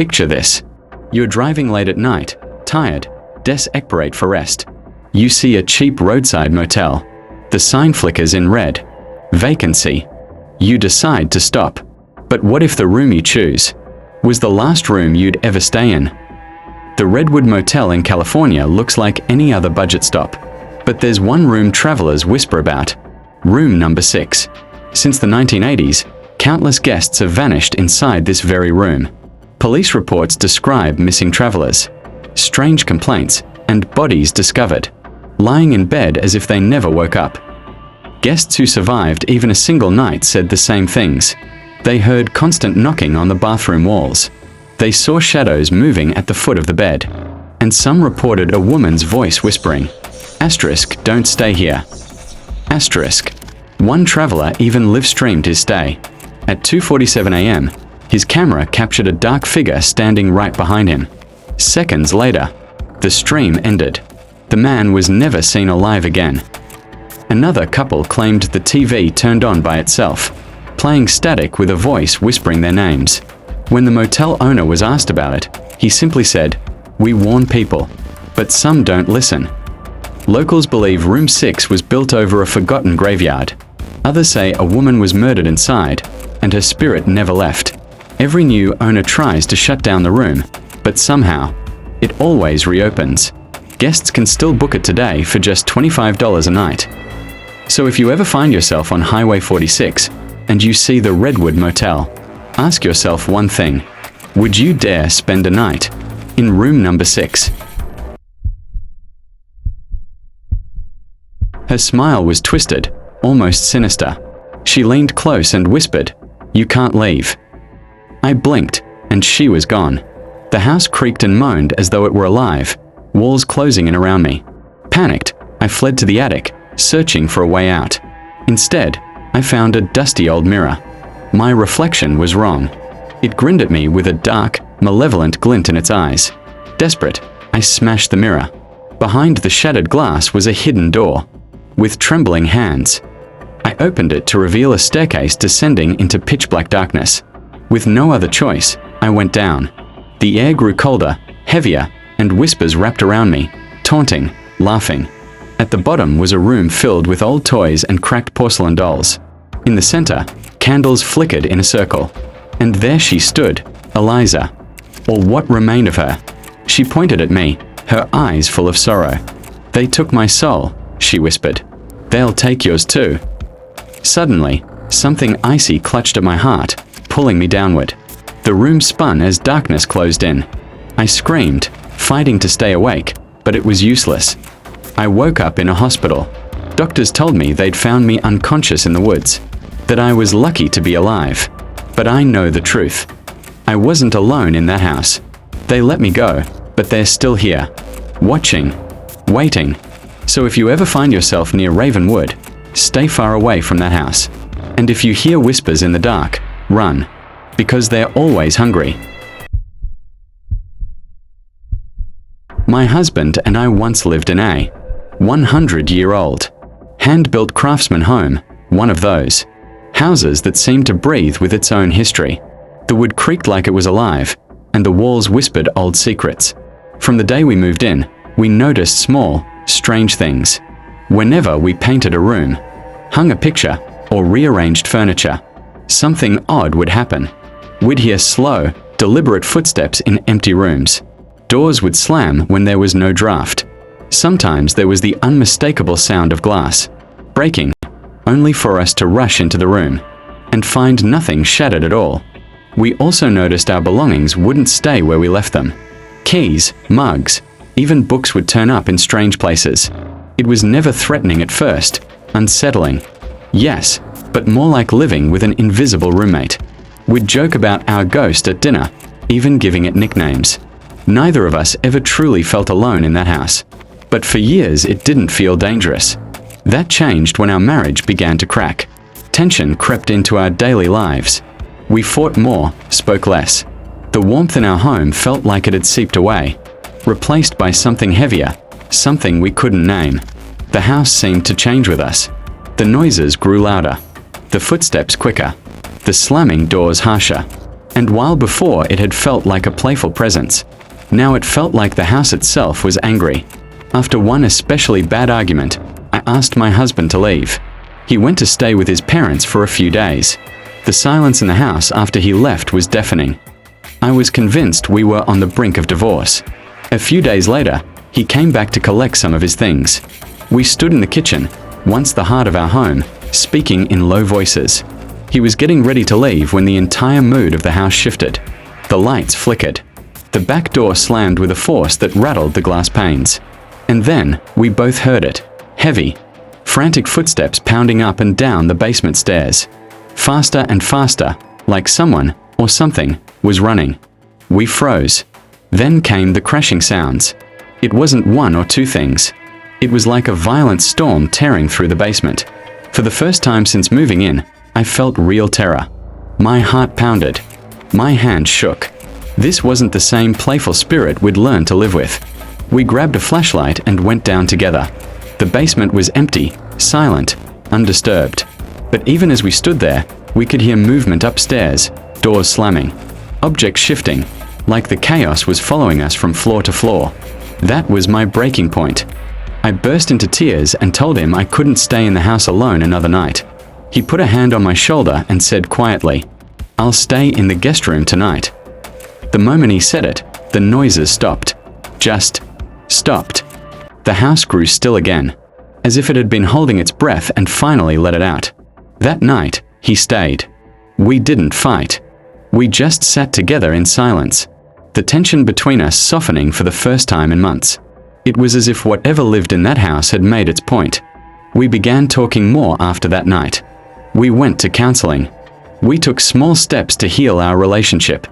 Picture this. You're driving late at night, tired, desperate for rest. You see a cheap roadside motel. The sign flickers in red. Vacancy. You decide to stop. But what if the room you choose was the last room you'd ever stay in? The Redwood Motel in California looks like any other budget stop. But there's one room travelers whisper about. Room number 6. Since the 1980s, countless guests have vanished inside this very room. Police reports describe missing travelers, strange complaints, and bodies discovered, lying in bed as if they never woke up. Guests who survived even a single night said the same things. They heard constant knocking on the bathroom walls. They saw shadows moving at the foot of the bed. And some reported a woman's voice whispering, "Asterisk, don't stay here." Asterisk. One traveler even live-streamed his stay. At 2:47 a.m., his camera captured a dark figure standing right behind him. Seconds later, the stream ended. The man was never seen alive again. Another couple claimed the TV turned on by itself, playing static with a voice whispering their names. When the motel owner was asked about it, he simply said, "We warn people, but some don't listen." Locals believe Room 6 was built over a forgotten graveyard. Others say a woman was murdered inside, and her spirit never left. Every new owner tries to shut down the room, but somehow, it always reopens. Guests can still book it today for just $25 a night. So if you ever find yourself on Highway 46 and you see the Redwood Motel, ask yourself one thing. Would you dare spend a night in room number 6? Her smile was twisted, almost sinister. She leaned close and whispered, "You can't leave." I blinked, and she was gone. The house creaked and moaned as though it were alive, walls closing in around me. Panicked, I fled to the attic, searching for a way out. Instead, I found a dusty old mirror. My reflection was wrong. It grinned at me with a dark, malevolent glint in its eyes. Desperate, I smashed the mirror. Behind the shattered glass was a hidden door. With trembling hands, I opened it to reveal a staircase descending into pitch-black darkness. With no other choice, I went down. The air grew colder, heavier, and whispers wrapped around me, taunting, laughing. At the bottom was a room filled with old toys and cracked porcelain dolls. In the center, candles flickered in a circle. And there she stood, Eliza, or what remained of her. She pointed at me, her eyes full of sorrow. "They took my soul," she whispered. "They'll take yours too." Suddenly, something icy clutched at my heart, pulling me downward. The room spun as darkness closed in. I screamed, fighting to stay awake, but it was useless. I woke up in a hospital. Doctors told me they'd found me unconscious in the woods, that I was lucky to be alive. But I know the truth. I wasn't alone in that house. They let me go, but they're still here, watching, waiting. So if you ever find yourself near Ravenwood, stay far away from that house. And if you hear whispers in the dark, run, because they're always hungry. My husband and I once lived in a 100-year-old, hand-built craftsman home, one of those houses that seemed to breathe with its own history. The wood creaked like it was alive, and the walls whispered old secrets. From the day we moved in, we noticed small, strange things. Whenever we painted a room, hung a picture, or rearranged furniture, something odd would happen. We'd hear slow, deliberate footsteps in empty rooms. Doors would slam when there was no draft. Sometimes there was the unmistakable sound of glass breaking, only for us to rush into the room and find nothing shattered at all. We also noticed our belongings wouldn't stay where we left them. Keys, mugs, even books would turn up in strange places. It was never threatening at first, unsettling. Yes, but more like living with an invisible roommate. We'd joke about our ghost at dinner, even giving it nicknames. Neither of us ever truly felt alone in that house. But for years it didn't feel dangerous. That changed when our marriage began to crack. Tension crept into our daily lives. We fought more, spoke less. The warmth in our home felt like it had seeped away, replaced by something heavier, something we couldn't name. The house seemed to change with us. The noises grew louder, the footsteps quicker, the slamming doors harsher. And while before it had felt like a playful presence, now it felt like the house itself was angry. After one especially bad argument, I asked my husband to leave. He went to stay with his parents for a few days. The silence in the house after he left was deafening. I was convinced we were on the brink of divorce. A few days later, he came back to collect some of his things. We stood in the kitchen, once the heart of our home, speaking in low voices. He was getting ready to leave when the entire mood of the house shifted. The lights flickered. The back door slammed with a force that rattled the glass panes. And then, we both heard it. Heavy, frantic footsteps pounding up and down the basement stairs. Faster and faster, like someone, or something, was running. We froze. Then came the crashing sounds. It wasn't one or two things. It was like a violent storm tearing through the basement. For the first time since moving in, I felt real terror. My heart pounded. My hand shook. This wasn't the same playful spirit we'd learned to live with. We grabbed a flashlight and went down together. The basement was empty, silent, undisturbed. But even as we stood there, we could hear movement upstairs, doors slamming, objects shifting, like the chaos was following us from floor to floor. That was my breaking point. I burst into tears and told him I couldn't stay in the house alone another night. He put a hand on my shoulder and said quietly, "I'll stay in the guest room tonight." The moment he said it, the noises stopped. Just stopped. The house grew still again, as if it had been holding its breath and finally let it out. That night, he stayed. We didn't fight. We just sat together in silence, the tension between us softening for the first time in months. It was as if whatever lived in that house had made its point. We began talking more after that night. We went to counseling. We took small steps to heal our relationship.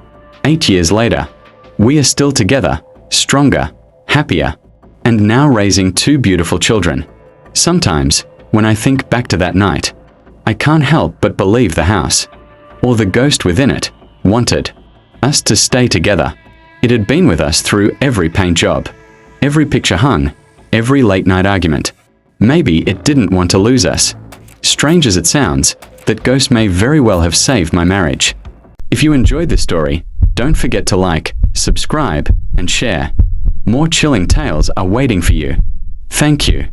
8 years later, we are still together, stronger, happier, and now raising 2 beautiful children. Sometimes, when I think back to that night, I can't help but believe the house, or the ghost within it, wanted us to stay together. It had been with us through every paint job, every picture hung, every late night argument. Maybe it didn't want to lose us. Strange as it sounds, that ghost may very well have saved my marriage. If you enjoyed this story, don't forget to like, subscribe, and share. More chilling tales are waiting for you. Thank you.